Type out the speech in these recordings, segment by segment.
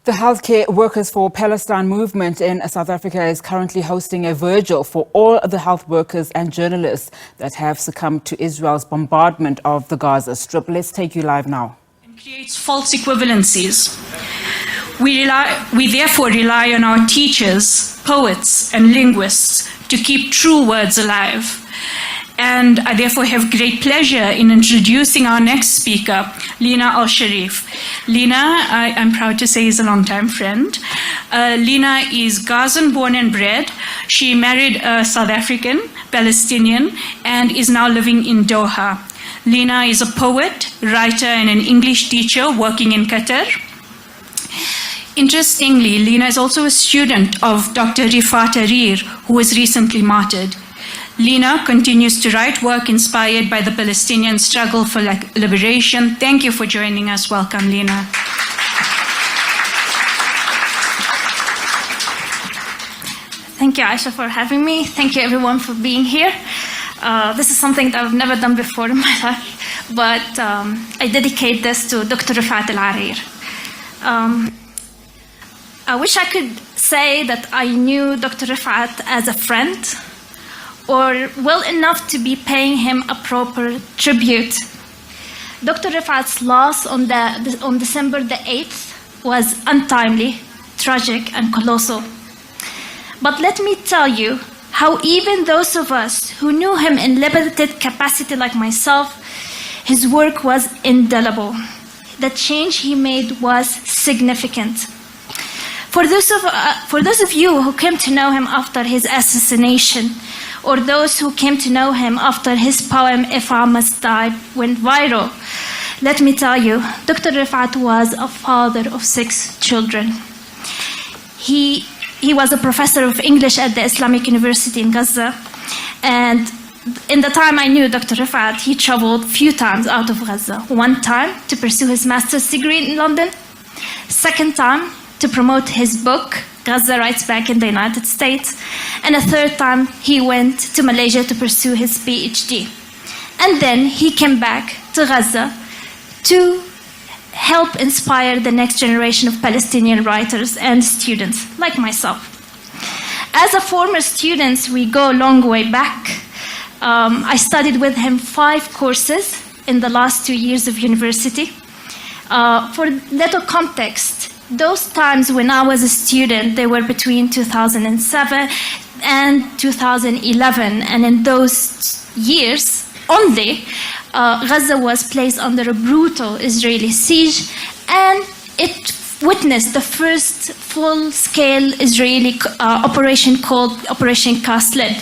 The Healthcare Workers for Palestine movement in South Africa is currently hosting a vigil for all the health workers and journalists that have succumbed to Israel's bombardment of the Gaza Strip. Let's take you live now. And creates false equivalencies. We therefore rely on our teachers, poets, and linguists to keep true words alive. And I therefore have great pleasure in introducing our next speaker, Lina Al-Sharif. Lina, I'm proud to say, is a longtime friend. Lina is Gazan born and bred. She married a South African, Palestinian, and is now living in Doha. Lina is a poet, writer, and an English teacher working in Qatar. Interestingly, Lina is also a student of Dr. Rifat Harir, who was recently martyred. Lina continues to write work inspired by the Palestinian struggle for liberation. Thank you for joining us. Welcome, Lina. Thank you, Aisha, for having me. Thank you, everyone, for being here. This is something that I've never done before in my life, but I dedicate this to Dr. Rifat Al-Harir. I wish I could say that I knew Dr. Rifat as a friend, or well enough to be paying him a proper tribute. Dr. Rifat's loss on December the 8th was untimely, tragic, and colossal. But let me tell you how even those of us who knew him in limited capacity like myself, his work was indelible. The change he made was significant. For those of you who came to know him after his assassination, or those who came to know him after his poem If I Must Die went viral, let me tell you, Dr. Rifat was a father of 6 children. He was a professor of English at the Islamic University in Gaza, and in the time I knew Dr. Rifat, he traveled a few times out of Gaza. One time to pursue his master's degree in London, second time to promote his book, Gaza Writes Back in the United States, and a third time he went to Malaysia to pursue his PhD. And then he came back to Gaza to help inspire the next generation of Palestinian writers and students, like myself. As a former student, we go a long way back. I studied with him 5 courses in the last 2 years of university. For little context, those times when I was a student, they were between 2007 and 2011. And in those years only, Gaza was placed under a brutal Israeli siege, and it witnessed the first full-scale Israeli operation called Operation Cast Lead.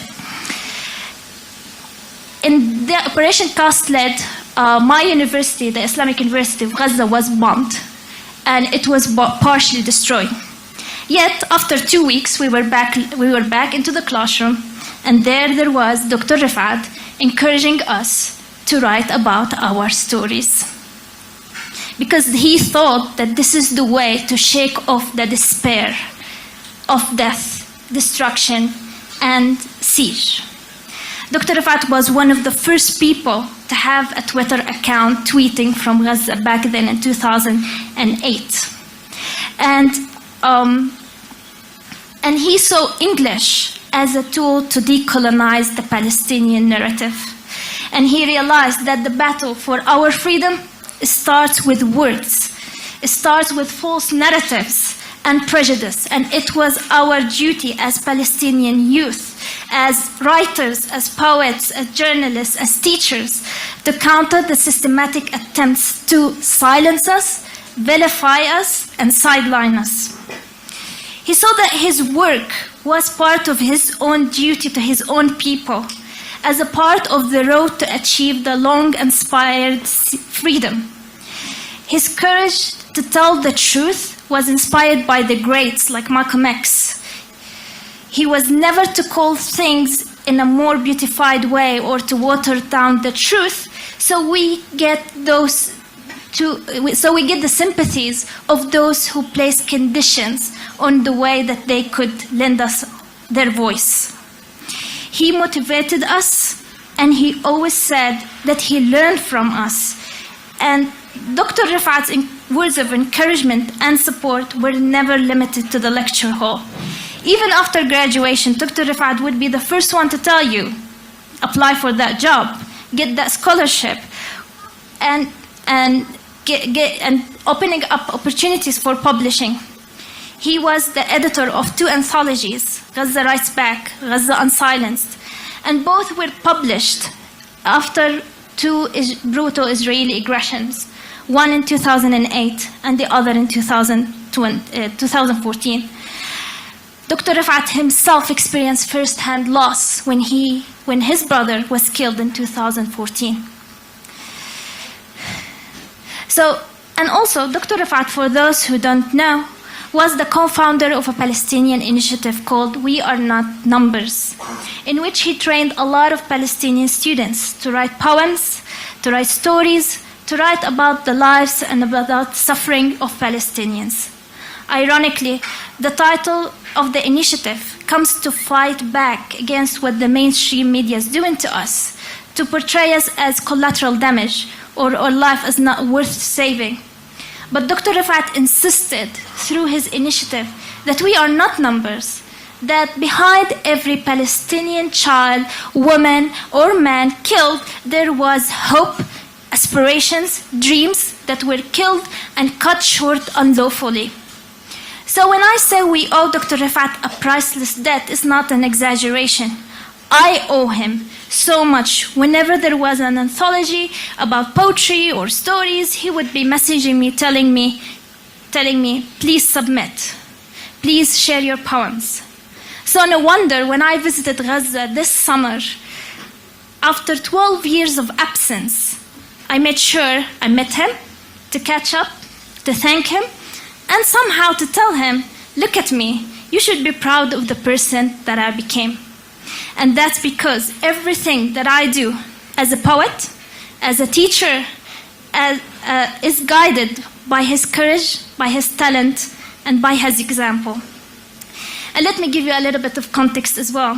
In the Operation Cast Lead, my university, the Islamic University of Gaza, was bombed, and it was partially destroyed. Yet, after 2 weeks, we were back into the classroom, and there was Dr. Rifat encouraging us to write about our stories. Because he thought that this is the way to shake off the despair of death, destruction, and siege. Dr. Rifat was one of the first people to have a Twitter account tweeting from Gaza back then in 2008. And he saw English as a tool to decolonize the Palestinian narrative. And he realized that the battle for our freedom starts with words. It starts with false narratives and prejudice. And it was our duty as Palestinian youth, as writers, as poets, as journalists, as teachers, to counter the systematic attempts to silence us, vilify us, and sideline us. He saw that his work was part of his own duty to his own people, as a part of the road to achieve the long-inspired freedom. His courage to tell the truth was inspired by the greats like Malcolm X. He was never to call things in a more beautified way or to water down the truth, so we get the sympathies of those who place conditions on the way that they could lend us their voice. He motivated us, and he always said that he learned from us. And Dr. Rifat's words of encouragement and support were never limited to the lecture hall. Even after graduation, Dr. Rifat would be the first one to tell you, apply for that job, get that scholarship, and opening up opportunities for publishing. He was the editor of 2 anthologies, Gaza Writes Back, Gaza Unsilenced, and both were published after 2 brutal Israeli aggressions, one in 2008 and the other in 2014. Dr. Rifat himself experienced first-hand loss when his brother was killed in 2014. And also, Dr. Rifat, for those who don't know, was the co-founder of a Palestinian initiative called We Are Not Numbers, in which he trained a lot of Palestinian students to write poems, to write stories, to write about the lives and about the suffering of Palestinians. Ironically, the title of the initiative comes to fight back against what the mainstream media is doing to us, to portray us as collateral damage or life as not worth saving. But Dr. Rifat insisted through his initiative that we are not numbers, that behind every Palestinian child, woman, or man killed, there was hope, aspirations, dreams that were killed and cut short unlawfully. So when I say we owe Dr. Rifat a priceless debt, it's not an exaggeration. I owe him so much. Whenever there was an anthology about poetry or stories, he would be messaging me, telling me, please submit. Please share your poems. So no wonder when I visited Gaza this summer, after 12 years of absence, I made sure I met him to catch up, to thank him, and somehow to tell him, look at me, you should be proud of the person that I became. And that's because everything that I do as a poet, as a teacher, is guided by his courage, by his talent, and by his example. And let me give you a little bit of context as well.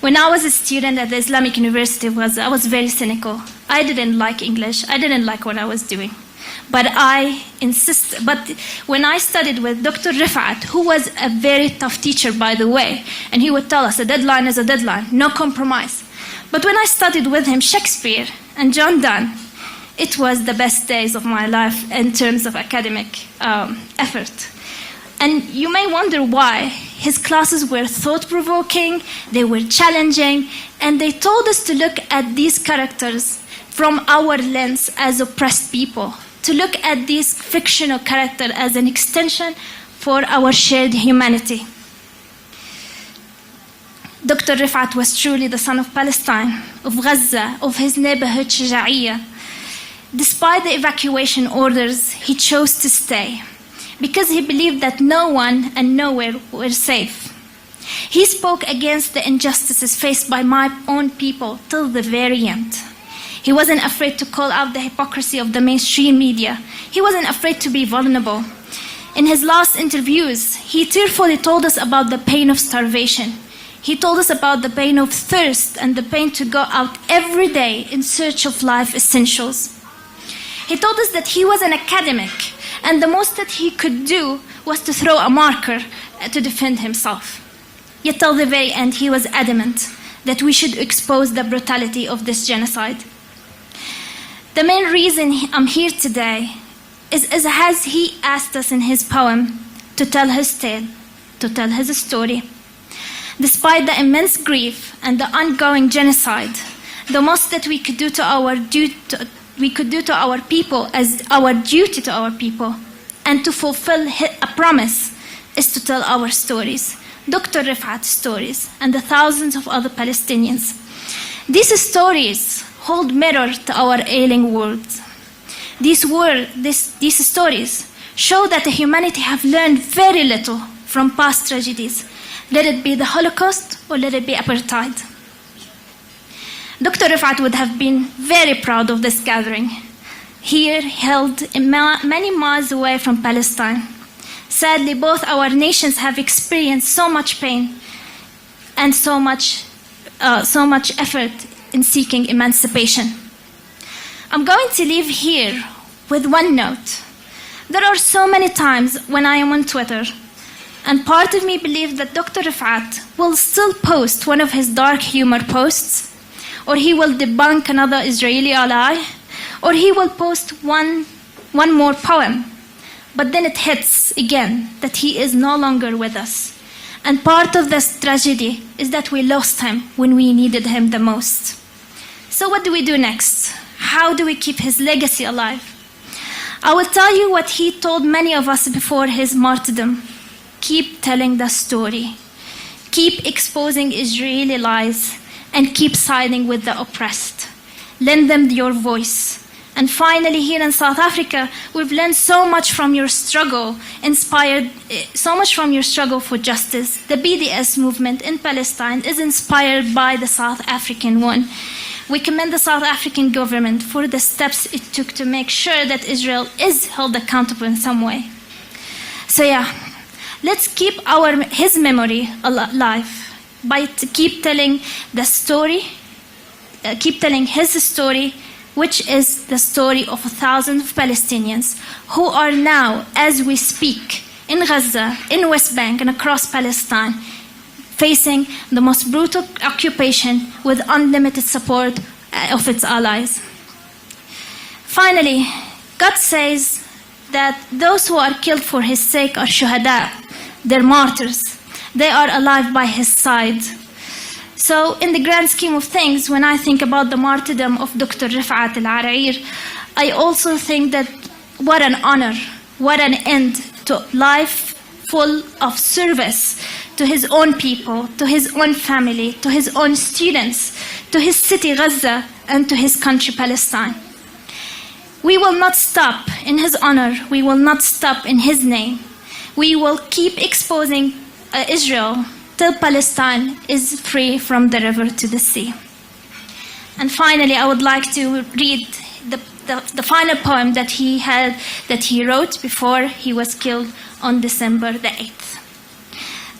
When I was a student at the Islamic University of Gaza, I was very cynical. I didn't like English. I didn't like what I was doing. But I insisted. But when I studied with Dr. Rifat, who was a very tough teacher, by the way, and he would tell us a deadline is a deadline, no compromise. But when I studied with him Shakespeare and John Donne, it was the best days of my life in terms of academic effort. And you may wonder why. His classes were thought-provoking, they were challenging, and they told us to look at these characters from our lens as oppressed people, to look at this fictional character as an extension for our shared humanity. Dr. Rifat was truly the son of Palestine, of Gaza, of his neighborhood Shaja'iyya. Despite the evacuation orders, he chose to stay because he believed that no one and nowhere were safe. He spoke against the injustices faced by my own people till the very end. He wasn't afraid to call out the hypocrisy of the mainstream media. He wasn't afraid to be vulnerable. In his last interviews, he tearfully told us about the pain of starvation. He told us about the pain of thirst and the pain to go out every day in search of life essentials. He told us that he was an academic, and the most that he could do was to throw a marker to defend himself. Yet till the very end, he was adamant that we should expose the brutality of this genocide. The main reason I'm here today is as he asked us in his poem to tell his tale, to tell his story. Despite the immense grief and the ongoing genocide, the most that we could do to our people as our duty to our people and to fulfill a promise is to tell our stories, Dr. Rifat's stories, and the thousands of other Palestinians. These stories hold mirror to our ailing world. These stories show that the humanity have learned very little from past tragedies, let it be the Holocaust or let it be apartheid. Dr. Rifat would have been very proud of this gathering, here held many miles away from Palestine. Sadly, both our nations have experienced so much pain and so much effort in seeking emancipation. I'm going to leave here with one note. There are so many times when I am on Twitter, and part of me believes that Dr. Rifat will still post one of his dark humor posts, or he will debunk another Israeli ally, or he will post one more poem. But then it hits again that he is no longer with us. And part of this tragedy is that we lost him when we needed him the most. So what do we do next? How do we keep his legacy alive? I will tell you what he told many of us before his martyrdom. Keep telling the story. Keep exposing Israeli lies and keep siding with the oppressed. Lend them your voice. And finally, here in South Africa, we've learned so much from your struggle, inspired so much from your struggle for justice. The BDS movement in Palestine is inspired by the South African one. We commend the South African government for the steps it took to make sure that Israel is held accountable in some way. So yeah, let's keep his memory alive by keep telling the story, keep telling his story, which is the story of thousands of Palestinians who are now, as we speak, in Gaza, in West Bank, and across Palestine, facing the most brutal occupation with unlimited support of its allies. Finally, God says that those who are killed for his sake are shuhada, they're martyrs. They are alive by his side. So in the grand scheme of things, when I think about the martyrdom of Dr. Rifat al-Arair, I also think that what an honor, what an end to life full of service to his own people, to his own family, to his own students, to his city Gaza, and to his country Palestine. We will not stop in his honor. We will not stop in his name. We will keep exposing Israel till Palestine is free from the river to the sea. And finally, I would like to read the final poem that he wrote before he was killed on December the 8th.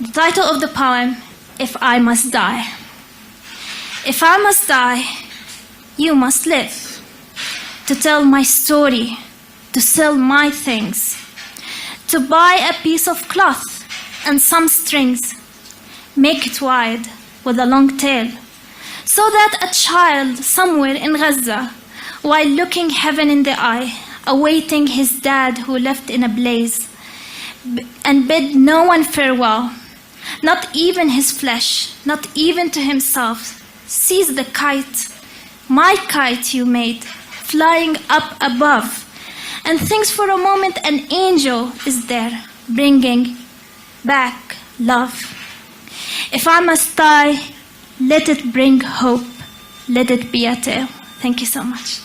The title of the poem, If I Must Die. If I must die, you must live, to tell my story, to sell my things, to buy a piece of cloth and some strings, make it wide with a long tail, so that a child somewhere in Gaza, while looking heaven in the eye, awaiting his dad who left in a blaze, and bid no one farewell, not even his flesh, not even to himself, sees the kite, my kite you made, flying up above, and thinks for a moment an angel is there, bringing back love. If I must die, let it bring hope. Let it be a tale. Thank you so much.